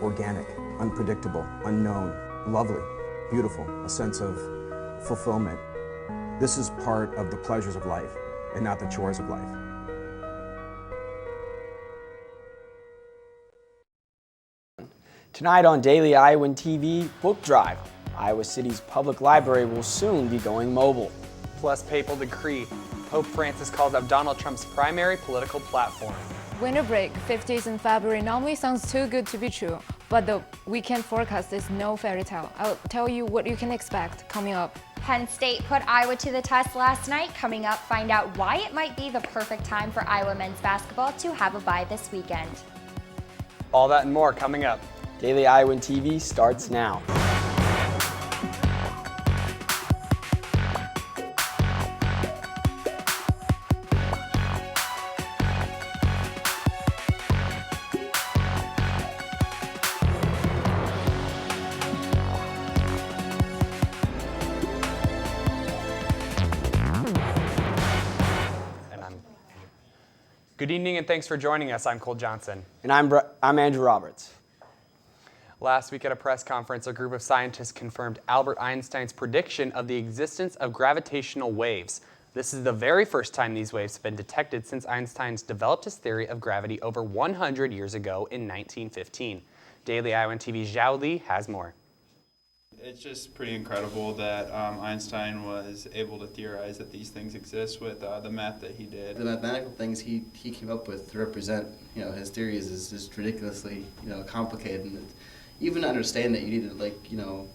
organic, unpredictable, unknown, lovely, beautiful, a sense of fulfillment. This is part of the pleasures of life and not the chores of life. Tonight on Daily Iowan TV, Book Drive. Iowa City's public library will soon be going mobile. Plus papal decree. Pope Francis calls out Donald Trump's primary political platform. Winter break, 50s in February normally sounds too good to be true, but the weekend forecast is no fairy tale. I'll tell you what you can expect coming up. Penn State put Iowa to the test last night. Coming up, find out why it might be the perfect time for Iowa men's basketball to have a bye this weekend. All that and more coming up. Daily Iowan TV starts now. Good evening and thanks for joining us. I'm Cole Johnson. And I'm Andrew Roberts. Last week at a press conference, a group of scientists confirmed Albert Einstein's prediction of the existence of gravitational waves. This is the very first time these waves have been detected since Einstein's developed his theory of gravity over 100 years ago in 1915. Daily Iowan TV's Zhao Li has more. It's just pretty incredible that Einstein was able to theorize that these things exist with the math that he did. The mathematical things he came up with to represent, his theories is just ridiculously, complicated. And even to understand it, you needed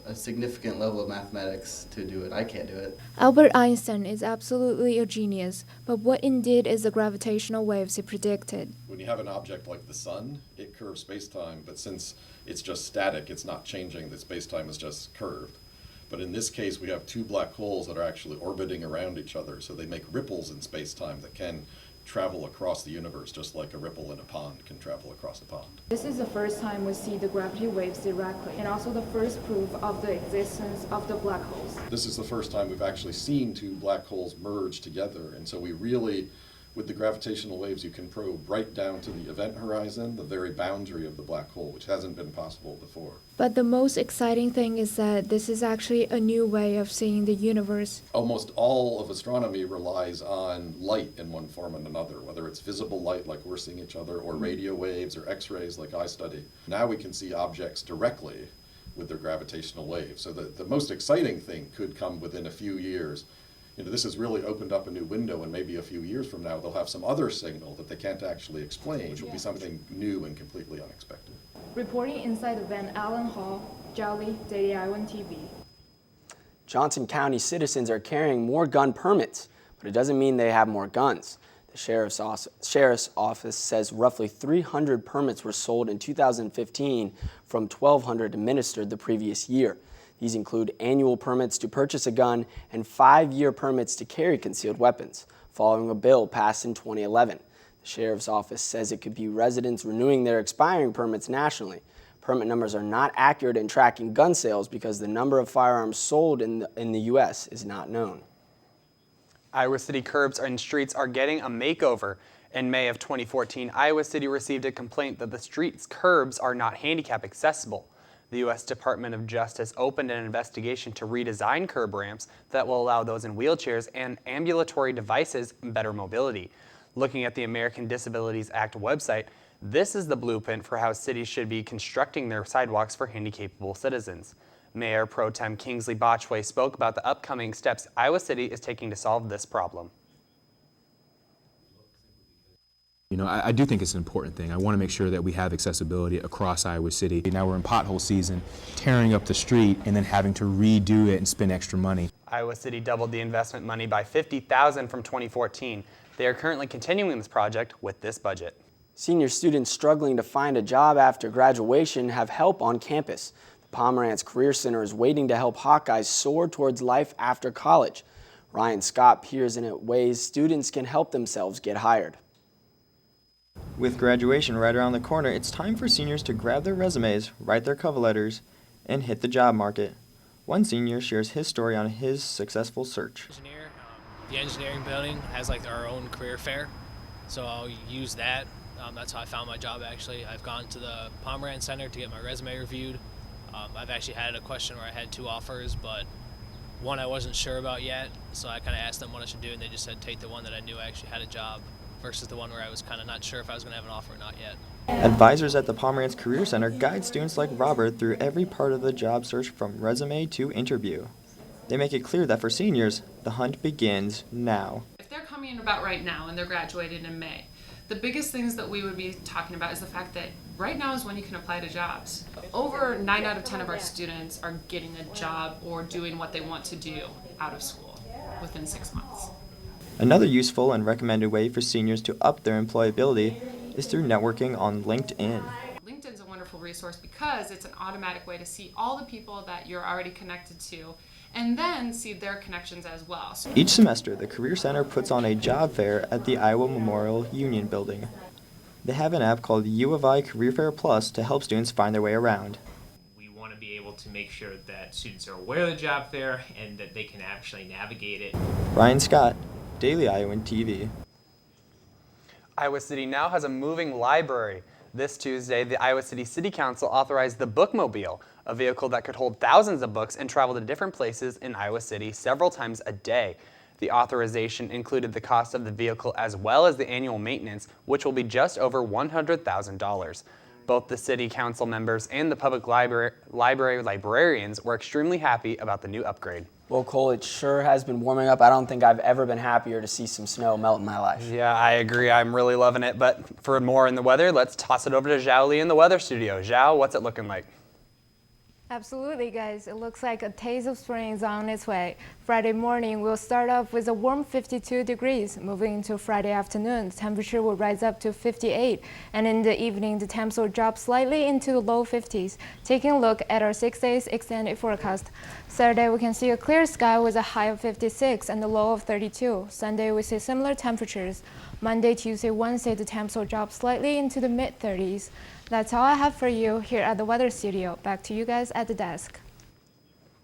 a significant level of mathematics to do it. I can't do it. Albert Einstein is absolutely a genius, but what indeed is the gravitational waves he predicted? When you have an object like the sun, it curves space-time, but since it's just static, it's not changing, the space-time is just curved. But in this case, we have two black holes that are actually orbiting around each other, so they make ripples in space-time that can travel across the universe, just like a ripple in a pond can travel across a pond. This is the first time we see the gravity waves directly, and also the first proof of the existence of the black holes. This is the first time we've actually seen two black holes merge together, and so we really, with the gravitational waves, you can probe right down to the event horizon, the very boundary of the black hole, which hasn't been possible before. But the most exciting thing is that this is actually a new way of seeing the universe. Almost all of astronomy relies on light in one form and another, whether it's visible light like we're seeing each other, or radio waves, or X-rays like I study. Now we can see objects directly with their gravitational waves. So the most exciting thing could come within a few years. This has really opened up a new window, and maybe a few years from now they'll have some other signal that they can't actually explain, which will be something new and completely unexpected. Reporting inside the Van Allen Hall, Zhao Li, Daily Iowan TV. Johnson County citizens are carrying more gun permits, but it doesn't mean they have more guns. The sheriff's office says roughly 300 permits were sold in 2015 from 1,200 administered the previous year. These include annual permits to purchase a gun and 5-year permits to carry concealed weapons, following a bill passed in 2011. The sheriff's office says it could be residents renewing their expiring permits nationally. Permit numbers are not accurate in tracking gun sales because the number of firearms sold in the U.S. is not known. Iowa City curbs and streets are getting a makeover. In May of 2014, Iowa City received a complaint that the street's curbs are not handicap accessible. The U.S. Department of Justice opened an investigation to redesign curb ramps that will allow those in wheelchairs and ambulatory devices better mobility. Looking at the American Disabilities Act website, this is the blueprint for how cities should be constructing their sidewalks for handicapable citizens. Mayor Pro Tem Kingsley Botchway spoke about the upcoming steps Iowa City is taking to solve this problem. I do think it's an important thing. I want to make sure that we have accessibility across Iowa City. Now we're in pothole season, tearing up the street and then having to redo it and spend extra money. Iowa City doubled the investment money by $50,000 from 2014. They are currently continuing this project with this budget. Senior students struggling to find a job after graduation have help on campus. The Pomerantz Career Center is waiting to help Hawkeyes soar towards life after college. Ryan Scott peers in at ways students can help themselves get hired. With graduation right around the corner, it's time for seniors to grab their resumes, write their cover letters, and hit the job market. One senior shares his story on his successful search. The engineering building has our own career fair, so I'll use that That's how I found my job, actually. I've gone to the Pomerantz Center to get my resume reviewed. I've actually had a question where I had 2 offers, but one I wasn't sure about yet, so I kind of asked them what I should do, and they just said take the one that I knew I actually had a job versus the one where I was kind of not sure if I was going to have an offer or not yet. Advisors at the Pomerantz Career Center guide students like Robert through every part of the job search from resume to interview. They make it clear that for seniors, the hunt begins now. If they're coming in about right now and they're graduating in May, the biggest things that we would be talking about is the fact that right now is when you can apply to jobs. Over 9 out of 10 of our students are getting a job or doing what they want to do out of school within 6 months. Another useful and recommended way for seniors to up their employability is through networking on LinkedIn. LinkedIn's a wonderful resource because it's an automatic way to see all the people that you're already connected to and then see their connections as well. Each semester, the Career Center puts on a job fair at the Iowa Memorial Union Building. They have an app called U of I Career Fair Plus to help students find their way around. We want to be able to make sure that students are aware of the job fair and that they can actually navigate it. Ryan Scott, Daily Iowan TV. Iowa City now has a moving library. This Tuesday, the Iowa City City Council authorized the Bookmobile, a vehicle that could hold thousands of books and travel to different places in Iowa City several times a day. The authorization included the cost of the vehicle as well as the annual maintenance, which will be just over $100,000. Both the City Council members and the public librarians were extremely happy about the new upgrade. Well, Cole, it sure has been warming up. I don't think I've ever been happier to see some snow melt in my life. Yeah, I agree. I'm really loving it. But for more in the weather, let's toss it over to Zhao Li in the weather studio. Zhao, what's it looking like? Absolutely, guys. It looks like a taste of spring is on its way. Friday morning will start off with a warm 52 degrees. Moving into Friday afternoon, the temperature will rise up to 58. And in the evening, the temps will drop slightly into the low 50s. Taking a look at our 6 days extended forecast. Saturday, we can see a clear sky with a high of 56 and a low of 32. Sunday, we see similar temperatures. Monday, Tuesday, Wednesday, the temps will drop slightly into the mid-30s. That's all I have for you here at the Weather Studio. Back to you guys at the desk.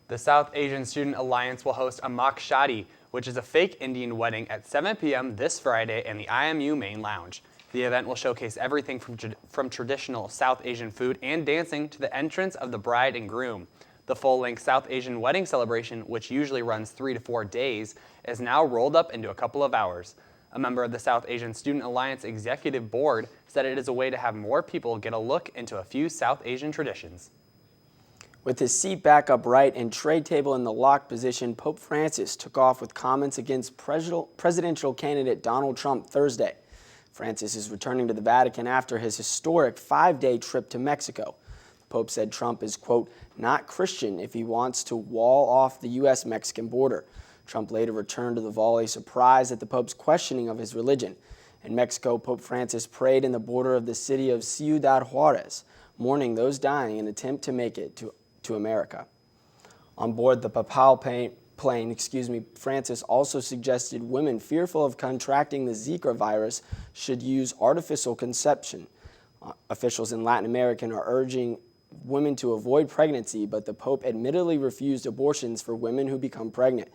The South Asian Student Alliance will host a mock shadi, which is a fake Indian wedding at 7 p.m. this Friday in the IMU main lounge. The event will showcase everything from traditional South Asian food and dancing to the entrance of the bride and groom. The full-length South Asian wedding celebration, which usually runs 3 to 4 days, is now rolled up into a couple of hours. A member of the South Asian Student Alliance Executive Board said it is a way to have more people get a look into a few South Asian traditions. With his seat back upright and tray table in the locked position, Pope Francis took off with comments against presidential candidate Donald Trump Thursday. Francis is returning to the Vatican after his historic 5-day trip to Mexico. The Pope said Trump is, quote, not Christian if he wants to wall off the U.S.-Mexican border. Trump later returned to the volley, surprised at the Pope's questioning of his religion. In Mexico, Pope Francis prayed in the border of the city of Ciudad Juarez, mourning those dying in an attempt to make it to America. On board the papal plane, Francis also suggested women fearful of contracting the Zika virus should use artificial conception. Officials in Latin America are urging women to avoid pregnancy, but the Pope admittedly refused abortions for women who become pregnant.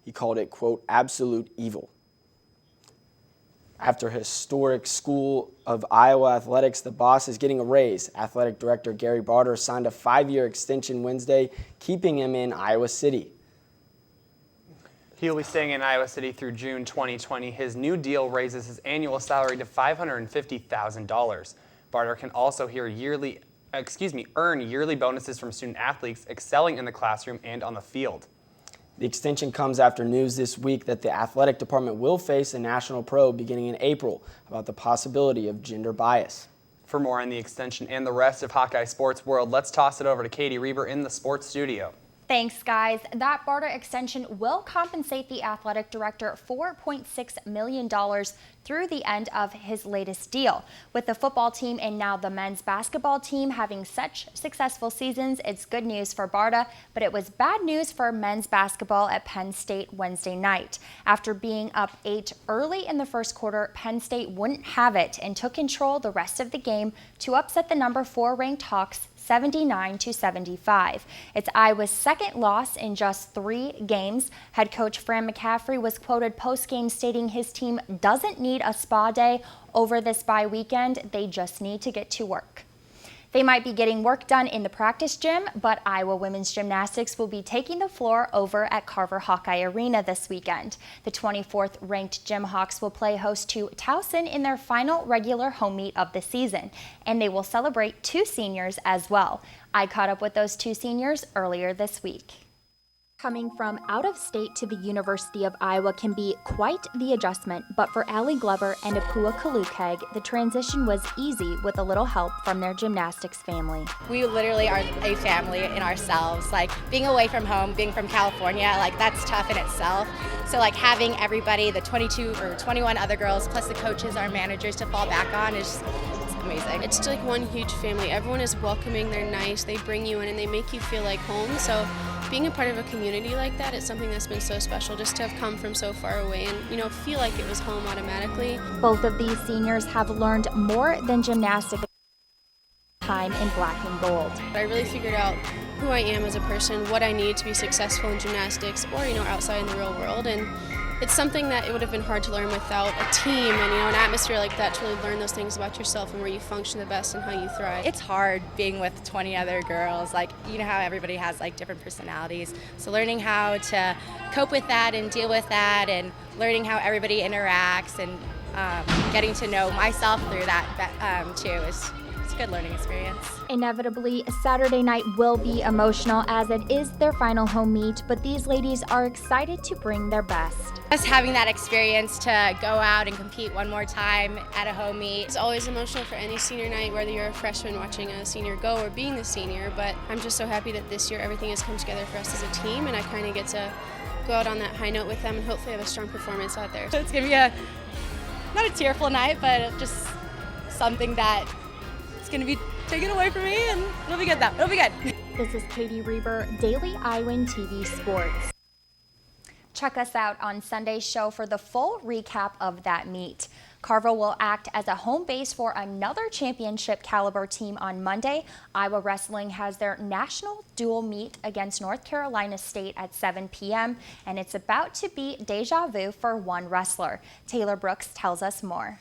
He called it, quote, absolute evil. After historic School of Iowa athletics, the boss is getting a raise. Athletic Director Gary Barter signed a 5-year extension Wednesday, keeping him in Iowa City. He'll be staying in Iowa City through June 2020. His new deal raises his annual salary to $550,000. Barter can also earn yearly bonuses from student athletes excelling in the classroom and on the field. The extension comes after news this week that the athletic department will face a national probe beginning in April about the possibility of gender bias. For more on the extension and the rest of Hawkeye sports world, let's toss it over to Katie Reber in the sports studio. Thanks, guys. That Barter extension will compensate the athletic director $4.6 million through the end of his latest deal. With the football team and now the men's basketball team having such successful seasons, it's good news for Barta, but it was bad news for men's basketball at Penn State Wednesday night. After being up 8 early in the first quarter, Penn State wouldn't have it and took control the rest of the game to upset the number 4 ranked Hawks 79-75. It's Iowa's second loss in just 3 games. Head coach Fran McCaffrey was quoted post-game stating his team doesn't need a spa day over this bye weekend. They just need to get to work. They might be getting work done in the practice gym, but Iowa women's gymnastics will be taking the floor over at Carver Hawkeye Arena this weekend. The 24th ranked Gym Hawks will play host to Towson in their final regular home meet of the season, and they will celebrate 2 seniors as well. I caught up with those 2 seniors earlier this week. Coming from out of state to the University of Iowa can be quite the adjustment, but for Allie Glover and Apua Kalukeg, the transition was easy with a little help from their gymnastics family. We literally are a family in ourselves. Like being away from home, being from California, like that's tough in itself. So like having everybody, the 22 or 21 other girls, plus the coaches, our managers to fall back on is amazing. It's like one huge family. Everyone is welcoming, they're nice, they bring you in and they make you feel like home. So being a part of a community like that is something that's been so special, just to have come from so far away and, you know, feel like it was home automatically. Both of these seniors have learned more than gymnastics time in black and gold. I really figured out who I am as a person, what I need to be successful in gymnastics or, you know, outside in the real world. And it's something that it would have been hard to learn without a team and, you know, an atmosphere like that to really learn those things about yourself and where you function the best and how you thrive. It's hard being with 20 other girls. Like, you know how everybody has like different personalities. So learning how to cope with that and deal with that and learning how everybody interacts and getting to know myself through that too is a good learning experience. Inevitably, Saturday night will be emotional as it is their final home meet, but these ladies are excited to bring their best. Just having that experience to go out and compete one more time at a home meet. It's always emotional for any senior night, whether you're a freshman watching a senior go or being the senior, but I'm just so happy that this year everything has come together for us as a team and I kind of get to go out on that high note with them and hopefully have a strong performance out there. So it's going to be not a tearful night, but just something that it's going to be taken away from me and it'll be good though. It'll be good. This is Katie Reber, Daily Iowan TV Sports. Check us out on Sunday's show for the full recap of that meet. Carver will act as a home base for another championship caliber team on Monday. Iowa Wrestling has their national dual meet against North Carolina State at 7 p.m. and it's about to be deja vu for one wrestler. Taylor Brooks tells us more.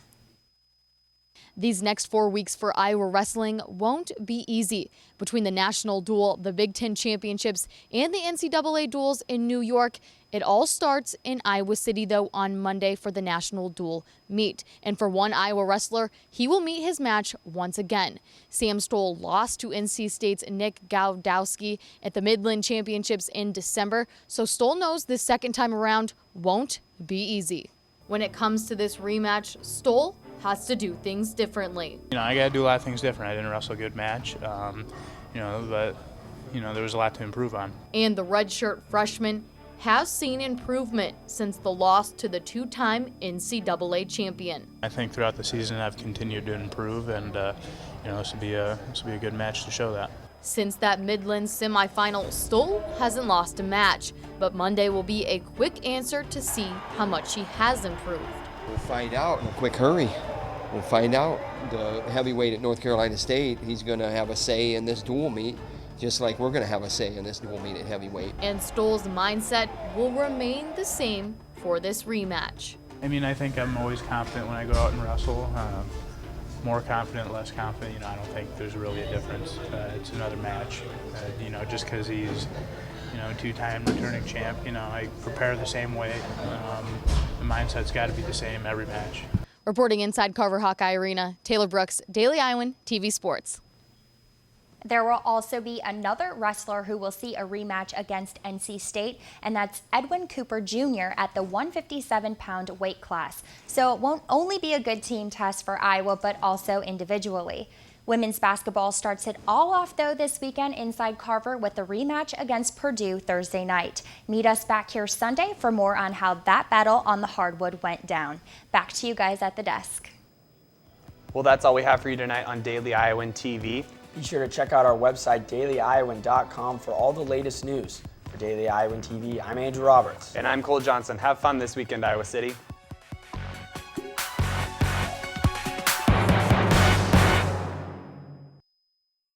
These next 4 weeks for Iowa wrestling won't be easy. Between the national duel, the Big Ten championships, and the NCAA duels in New York, it all starts in Iowa City, though, on Monday for the national duel meet. And for one Iowa wrestler, he will meet his match once again. Sam Stoll lost to NC State's Nick Gawdowski at the Midland Championships in December, so Stoll knows this second time around won't be easy. When it comes to this rematch, Stoll has to do things differently. I got to do a lot of things different. I didn't wrestle a good match, but there was a lot to improve on. And the redshirt freshman has seen improvement since the loss to the 2-time NCAA champion. I think throughout the season I've continued to improve, and this will be a good match to show that. Since that Midland semifinal, Stoll hasn't lost a match, but Monday will be a quick answer to see how much he has improved. We'll find out in a quick hurry. We'll find out. The heavyweight at North Carolina State, he's going to have a say in this dual meet, just like we're going to have a say in this dual meet at heavyweight. And Stoll's mindset will remain the same for this rematch. I think I'm always confident when I go out and wrestle. More confident, less confident, I don't think there's really a difference. It's another match, just because he's, a 2-time returning champ, I prepare the same way. The mindset's got to be the same every match. Reporting inside Carver Hawkeye Arena, Taylor Brooks, Daily Iowan TV Sports. There will also be another wrestler who will see a rematch against NC State, and that's Edwin Cooper Jr. at the 157-pound weight class. So it won't only be a good team test for Iowa, but also individually. Women's basketball starts it all off, though, this weekend inside Carver with a rematch against Purdue Thursday night. Meet us back here Sunday for more on how that battle on the hardwood went down. Back to you guys at the desk. Well, that's all we have for you tonight on Daily Iowan TV. Be sure to check out our website, dailyiowan.com, for all the latest news. For Daily Iowan TV, I'm Andrew Roberts. And I'm Cole Johnson. Have fun this weekend, Iowa City.